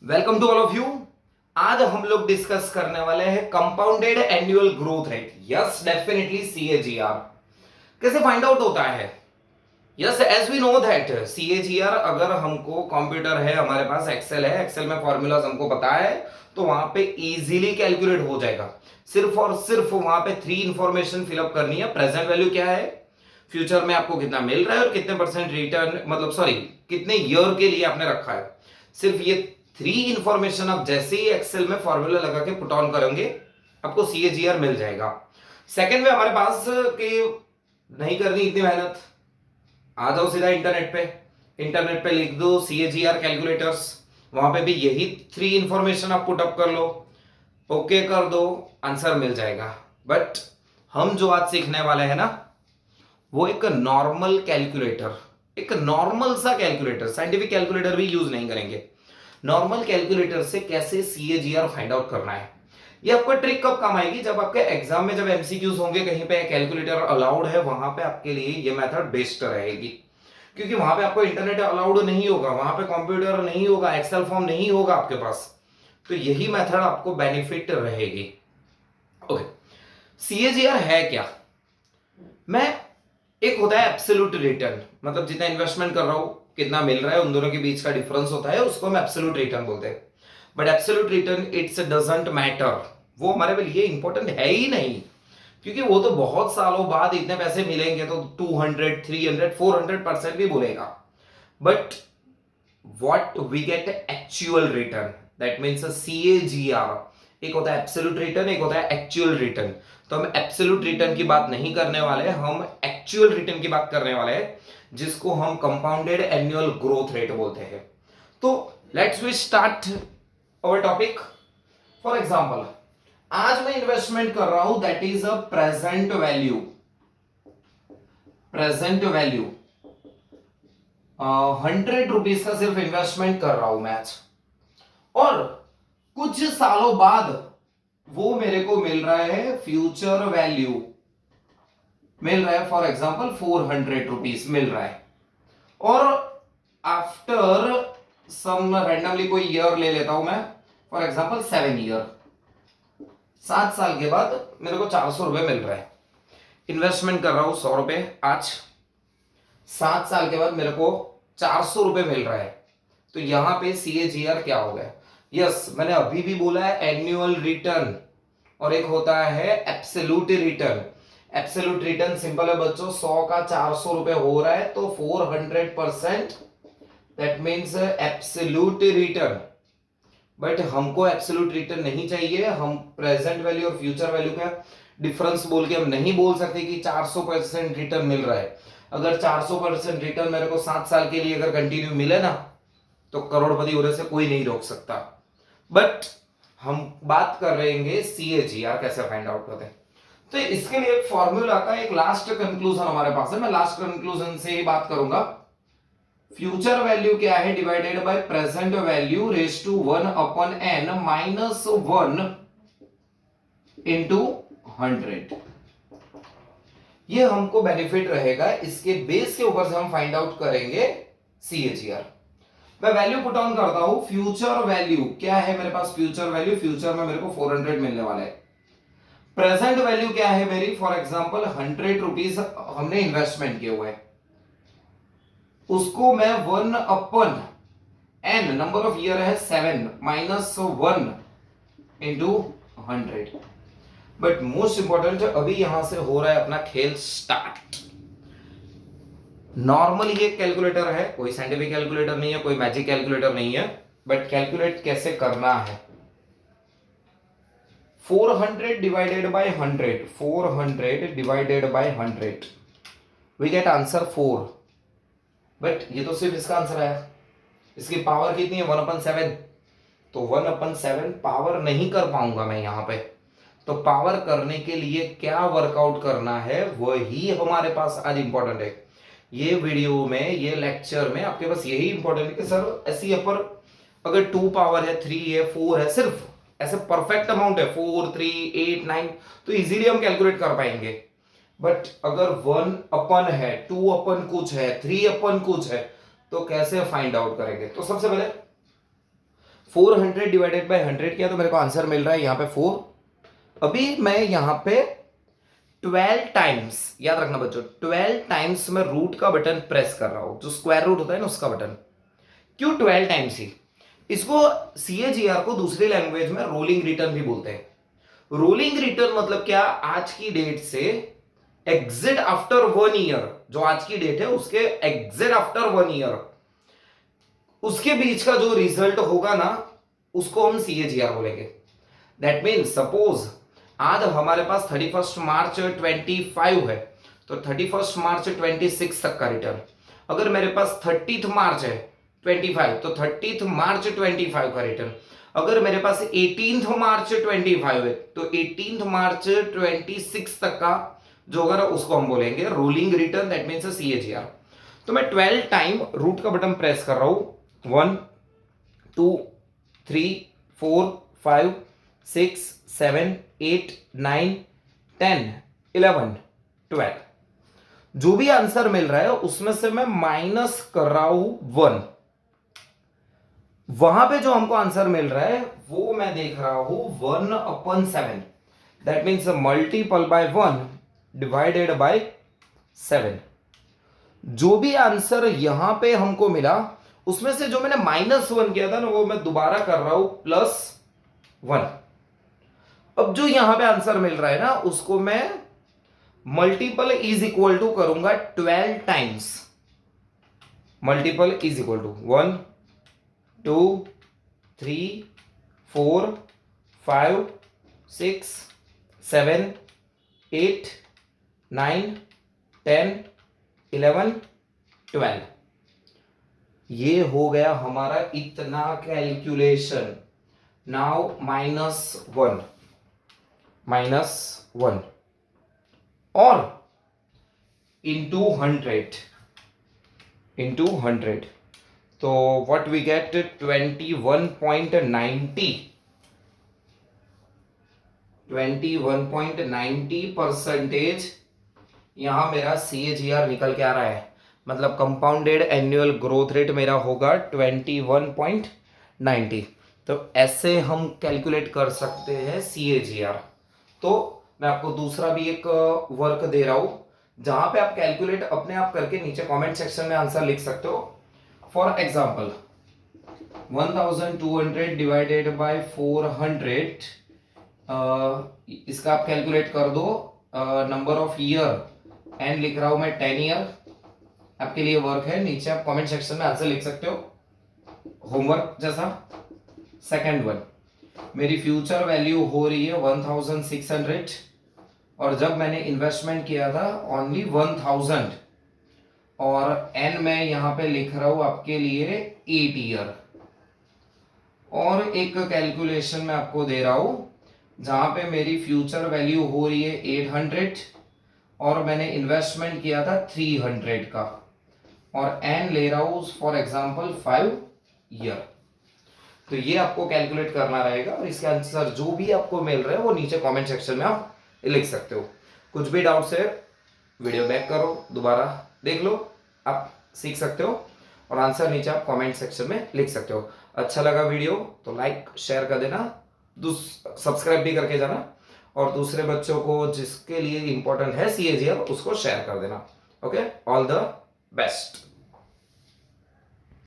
Welcome to all of you. आज हम लोग डिस्कस करने वाले हैं compounded annual growth rate. Yes, definitely CAGR कैसे फाइंड आउट होता है। Yes, as we know that CAGR, अगर हमको कंप्यूटर है, हमारे पास एक्सेल है, एक्सेल में फॉर्मूलाज हमको पता है, तो वहां पे इजीली कैलकुलेट हो जाएगा। सिर्फ और सिर्फ वहां पे 3 इंफॉर्मेशन फिलअप करनी है। प्रेजेंट वैल्यू क्या है, फ्यूचर में आपको कितना मिल रहा है और कितने परसेंट रिटर्न, मतलब सॉरी, कितने ईयर के लिए आपने रखा है। सिर्फ ये 3 इंफॉर्मेशन आप जैसे ही एक्सेल में फॉर्मूला लगा के पुट ऑन करेंगे, आपको CAGR मिल जाएगा। सेकेंड में हमारे पास कि नहीं करनी इतनी मेहनत, आ जाओ सीधा इंटरनेट पे लिख दो CAGR कैलकुलेटर्स, वहां पे भी यही 3 इंफॉर्मेशन आप पुट अप कर लो, ओके कर दो, आंसर मिल जाएगा। बट हम जो आज सीखने वाले हैं ना, वो एक नॉर्मल कैलकुलेटर, एक नॉर्मल सा कैलकुलेटर, साइंटिफिक कैलकुलेटर भी यूज नहीं करेंगे। नॉर्मल कैलकुलेटर से कैसे CAGR फाइंड आउट करना है। ये आपको ट्रिक कब काम आएगी, जब आपके एग्जाम में जब MCQs होंगे, कहीं पे कैलकुलेटर अलाउड है, वहां पे आपके लिए ये मेथड बेस्ट रहेगी। क्योंकि वहां पे आपको इंटरनेट अलाउड नहीं होगा, वहां पे कंप्यूटर नहीं होगा, एक्सेल फॉर्म नहीं होगा आपके पास, तो यही मेथड आपको बेनिफिट रहेगी। ओके, CAGR है क्या। मैं एक होता है एब्सोल्यूट रिटर्न, मतलब जितना इन्वेस्टमेंट कर रहा हूं, कितना मिल रहा है, उन दोनों के बीच का डिफरेंस होता है, उसको हम एब्सोल्यूट रिटर्न बोलते हैं। But absolute return it's doesn't matter, वो हमारे लिए इंपॉर्टेंट है ही नहीं। क्योंकि वो तो बहुत सालों बाद इतने पैसे मिलेंगे तो 200 300 400% भी बोलेगा। But what we get actual return, that means a CAGR, एक होता है एब्सोल्यूट रिटर्न, एक होता है एक्चुअल रिटर्न। तो हम एब्सोल्यूट रिटर्न की बात नहीं करने वाले, हम एक्चुअल रिटर्न की बात करने वाले हैं, जिसको हम कंपाउंडेड एनुअल ग्रोथ रेट बोलते हैं। तो let's we start our topic. For example, आज मैं इन्वेस्टमेंट कर रहा हूं, that is a present value. Present value 100 rupees का सिर्फ इन्वेस्टमेंट कर रहा हूं मैं आज, और कुछ सालों बाद वो मेरे को मिल रहा है फ्यूचर वैल्यू, मिल रहा है फॉर एग्जांपल 400 रुपीज मिल रहा है। और आफ्टर सम रैंडमली कोई ईयर ले लेता हूं मैं, फॉर एग्जांपल 7 ईयर, 7 साल के बाद मेरे को 400 रुपए मिल रहा है। इन्वेस्टमेंट कर रहा हूं 100 रुपए आज, 7 साल के बाद मेरे को 400 रुपए मिल रहा है। तो यहां पे CAGR क्या हो गया। यस, मैंने अभी भी बोला है एनुअल रिटर्न, और एक होता है absolute return. Absolute return simple है बच्चों, 100 का 400 रुपए हो रहा है तो 400%, that means absolute return. But हमको एब्सोल्यूट रिटर्न नहीं चाहिए, हम प्रेजेंट वैल्यू और फ्यूचर वैल्यू का डिफरेंस बोल के हम नहीं बोल सकते कि 400% रिटर्न मिल रहा है। अगर 400% रिटर्न मेरे को 7 साल के लिए अगर कंटिन्यू मिले ना, तो करोड़पति होने से कोई नहीं रोक सकता। बट हम बात कर रहे हैं CAGR कैसे फाइंड आउट करते हैं। तो इसके लिए एक फॉर्मूला का एक लास्ट कंक्लूजन हमारे पास है, मैं लास्ट कंक्लूजन से ही बात करूंगा। फ्यूचर वैल्यू क्या है, divided by present value raise to 1/n minus 1 into 100। ये हमको बेनिफिट रहेगा, इसके बेस के ऊपर से हम फाइंड आउट करेंगे CAGR। मैं वैल्यू पुट ऑन करता हूं, फ्यूचर वैल्यू क्या है मेरे पास, फ्यूचर वैल्यू, फ्यूचर में मेरे को 400 मिलने वाला है। प्रेजेंट वैल्यू क्या है मेरी, फॉर एग्जांपल 100 रुपीज हमने इन्वेस्टमेंट किए हुए, उसको मैं 1/n, नंबर ऑफ ईयर है 7, minus 1 into 100। But most important, अभी यहां से हो रहा है अपना खेल स्टार्ट। नॉर्मल ये कैलकुलेटर है, कोई साइंटिफिक कैलकुलेटर नहीं है, कोई मैजिक कैलकुलेटर नहीं है। बट कैलकुलेट कैसे करना है, 400 divided by 100, 400 divided by 100, we get answer 4। But ये तो सिर्फ इसका आंसर आया, इसकी पावर कितनी है 1/7, तो 1/7 पावर नहीं कर पाऊंगा मैं यहां पे। तो पावर करने के लिए क्या वर्कआउट करना है, वही हमारे पास आज इंपॉर्टेंट है। ये वीडियो में, ये लेक्चर में आपके पास यही इंपॉर्टेंट है कि सर ऐसी अपर अगर 2 पावर है, 3 है, 4 है, सिर्फ ऐसे परफेक्ट अमाउंट है 4 3 8 9, तो इजीली हम कैलकुलेट कर पाएंगे। बट अगर 1/, है 2/, कुछ है 3/, कुछ है, तो कैसे फाइंड आउट करेंगे। तो सबसे पहले 400 डिवाइडेड बाय 100 किया तो मेरे को आंसर मिल रहा है यहाँ पे 4। अभी मैं यहाँ पे 12 टाइम्स, याद रखना बच्चों, 12 टाइम्स मैं रूट का बटन प्रेस कर रहा हूं, जो स्क्वायर रूट होता है ना उसका बटन। क्यों 12 टाइम्स ही? इसको CAGR को दूसरी लैंग्वेज में रोलिंग रिटर्न भी बोलते हैं। रोलिंग रिटर्न मतलब क्या? आज की डेट से एग्जिट आफ्टर 1 ईयर, जो आज की डेट है उसके एग्जिट आफ्टर 1 ईयर, उसके बीच का जो रिजल्ट होगा ना उसको हम CAGR बोलेंगे। दैट मीन्स सपोज आज हमारे पास 31 मार्च 25 है, तो 31 मार्च 26 तक का रिटर्न। अगर मेरे पास 30 मार्च है 25, तो 30 मार्च 25 का रिटर्न। अगर मेरे पास 18 मार्च 25 है, तो 18 मार्च 26 तक का जो होगा ना उसको हम बोलेंगे rolling return, that means CAGR। तो मैं 12 टाइम रूट का बटन प्रेस कर रहा हूं, 1 2 3 4 5 6 7 8 9 10 11 12, जो भी आंसर मिल रहा है उसमें से मैं माइनस कर रहा हूं 1। वहां पे जो हमको आंसर मिल रहा है वो मैं देख रहा हूं 1/7, that means multiple bye 1 divided by 7। जो भी आंसर यहां पे हमको मिला उसमें से जो मैंने -1 किया था ना वो मैं दोबारा कर रहा हूं +1। अब जो यहां पे आंसर मिल रहा है ना उसको मैं मल्टीपल इज इक्वल टू करूंगा 12 times. Multiple is equal to 1 2 3 4 5 6 7 8 9 10 11 12। ये हो गया हमारा इतना कैलकुलेशन। नाउ -1 और इंटू 100 तो व्हाट वी गेट 21.90% यहां मेरा CAGR निकल के आ रहा है। मतलब कंपाउंडेड एनुअल ग्रोथ रेट मेरा होगा 21.90। तो ऐसे हम कैलकुलेट कर सकते हैं CAGR। तो मैं आपको दूसरा भी एक वर्क दे रहा हूं जहां पे आप कैलकुलेट अपने आप करके नीचे कमेंट सेक्शन में आंसर लिख सकते हो। फॉर एग्जांपल 1200 डिवाइडेड बाय 400, इसका आप कैलकुलेट कर दो। नंबर ऑफ ईयर एंड लिख रहा हूं मैं 10 ईयर। आपके लिए वर्क है, नीचे आप कमेंट सेक्शन में आंसर लिख सकते हो होमवर्क जैसा। सेकंड वन, मेरी फ्यूचर वैल्यू हो रही है 1600 और जब मैंने इन्वेस्टमेंट किया था ओनली 1000 और एन मैं यहां पे लिख रहा हूं आपके लिए 8 ईयर। और एक कैलकुलेशन मैं आपको दे रहा हूं जहां पे मेरी फ्यूचर वैल्यू हो रही है 800 और मैंने इन्वेस्टमेंट किया था 300 का और एन ले रहा हूं फॉर एग्जांपल 5 ईयर। तो ये आपको कैलकुलेट करना रहेगा और इसके आंसर जो भी आपको मिल रहे हैं वो नीचे कमेंट सेक्शन में आप लिख सकते हो। कुछ भी डाउट्स है वीडियो बैक करो, दोबारा देख लो, आप सीख सकते हो और आंसर नीचे आप कमेंट सेक्शन में लिख सकते हो। अच्छा लगा वीडियो तो लाइक शेयर कर देना, सब्सक्राइब भी करके जाना और दूसरे बच्चों को जिसके लिए इंपॉर्टेंट है CAGR उसको शेयर कर देना। Okay, all the best.